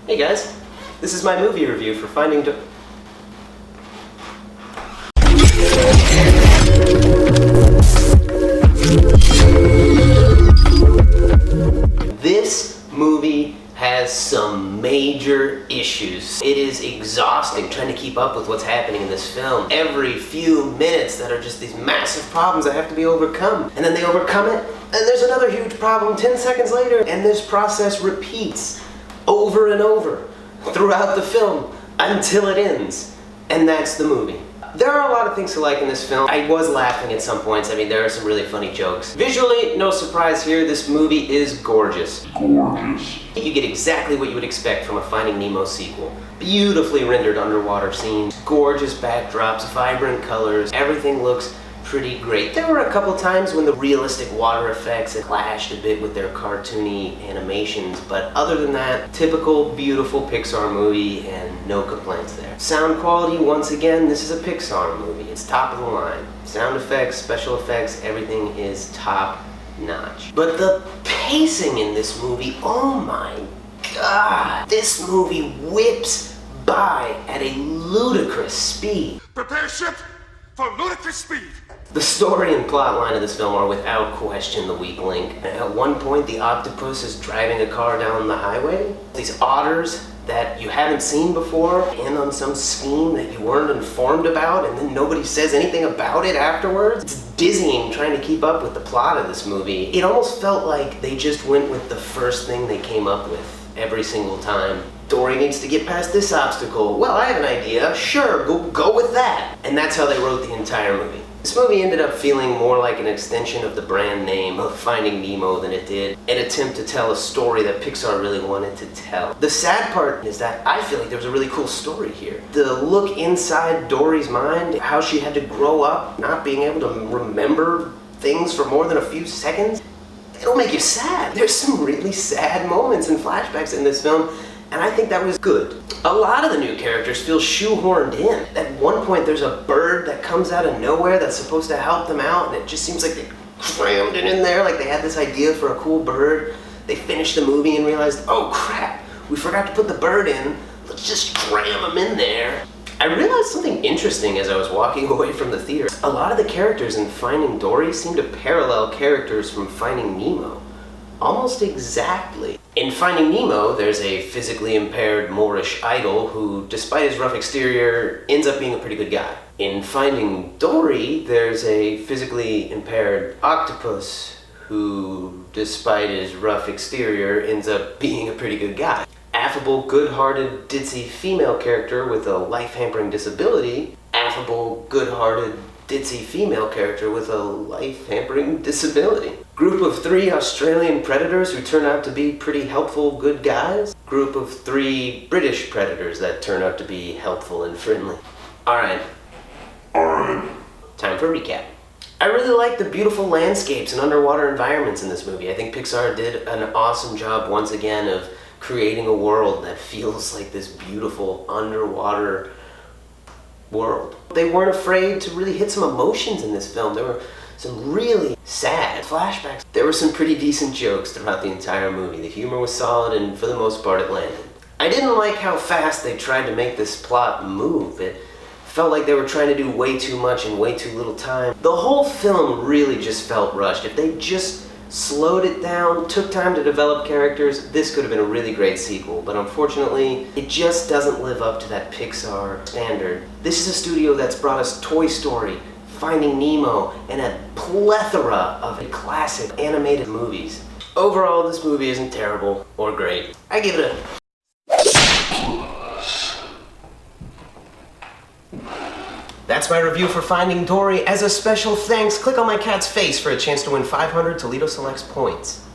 Hey guys, this is my movie review for Finding Dory. This movie has some major issues. It is exhausting trying to keep up with what's happening in this film. Every few minutes that are just these massive problems that have to be overcome. And then they overcome it, and there's another huge problem 10 seconds later, and this process repeats over and over throughout the film until it ends. And that's the movie. There are a lot of things to like in this film. I was laughing at some points. I mean, there are some really funny jokes. Visually, no surprise here, this movie is gorgeous. You get exactly what you would expect from a Finding Nemo sequel. Beautifully rendered underwater scenes, gorgeous backdrops, vibrant colors, everything looks pretty great. There were a couple times when the realistic water effects clashed a bit with their cartoony animations, but other than that, typical beautiful Pixar movie and no complaints there. Sound quality, once again, this is a Pixar movie. It's top of the line. Sound effects, special effects, everything is top notch. But the pacing in this movie, oh my god, this movie whips by at a ludicrous speed. Prepare ship for ludicrous speed. The story and plot line of this film are without question the weak link. At one point, the octopus is driving a car down the highway. These otters that you haven't seen before, and on some scheme that you weren't informed about, and then nobody says anything about it afterwards. It's dizzying trying to keep up with the plot of this movie. It almost felt like they just went with the first thing they came up with every single time. Dory needs to get past this obstacle. Well, I have an idea. Sure, go with that. And that's how they wrote the entire movie. This movie ended up feeling more like an extension of the brand name of Finding Nemo than it did an attempt to tell a story that Pixar really wanted to tell. The sad part is that I feel like there was a really cool story here. The look inside Dory's mind, how she had to grow up not being able to remember things for more than a few seconds, it'll make you sad. There's some really sad moments and flashbacks in this film, and I think that was good. A lot of the new characters feel shoehorned in. At one point there's a bird that comes out of nowhere that's supposed to help them out, and it just seems like they crammed it in there, like they had this idea for a cool bird. They finished the movie and realized, oh crap, we forgot to put the bird in. Let's just cram him in there. I realized something interesting as I was walking away from the theater. A lot of the characters in Finding Dory seem to parallel characters from Finding Nemo. Almost exactly. In Finding Nemo, there's a physically impaired Moorish idol who, despite his rough exterior, ends up being a pretty good guy. In Finding Dory, there's a physically impaired octopus who, despite his rough exterior, ends up being a pretty good guy. Affable, good-hearted, ditzy female character with a life-hampering disability. Affable, good-hearted, ditzy female character with a life-hampering disability. Group of 3 Australian predators who turn out to be pretty helpful, good guys. Group of 3 British predators that turn out to be helpful and friendly. Alright. Time for a recap. I really like the beautiful landscapes and underwater environments in this movie. I think Pixar did an awesome job once again of creating a world that feels like this beautiful underwater world. They weren't afraid to really hit some emotions in this film. There were some really sad flashbacks. There were some pretty decent jokes throughout the entire movie. The humor was solid, and for the most part it landed. I didn't like how fast they tried to make this plot move. It felt like they were trying to do way too much in way too little time. The whole film really just felt rushed. If they just slowed it down, took time to develop characters, this could have been a really great sequel, but unfortunately, it just doesn't live up to that Pixar standard. This is a studio that's brought us Toy Story, Finding Nemo, and a plethora of classic animated movies. Overall, this movie isn't terrible or great. I give it a... That's my review for Finding Dory. As a special thanks, click on my cat's face for a chance to win 500 Toledo Selects points.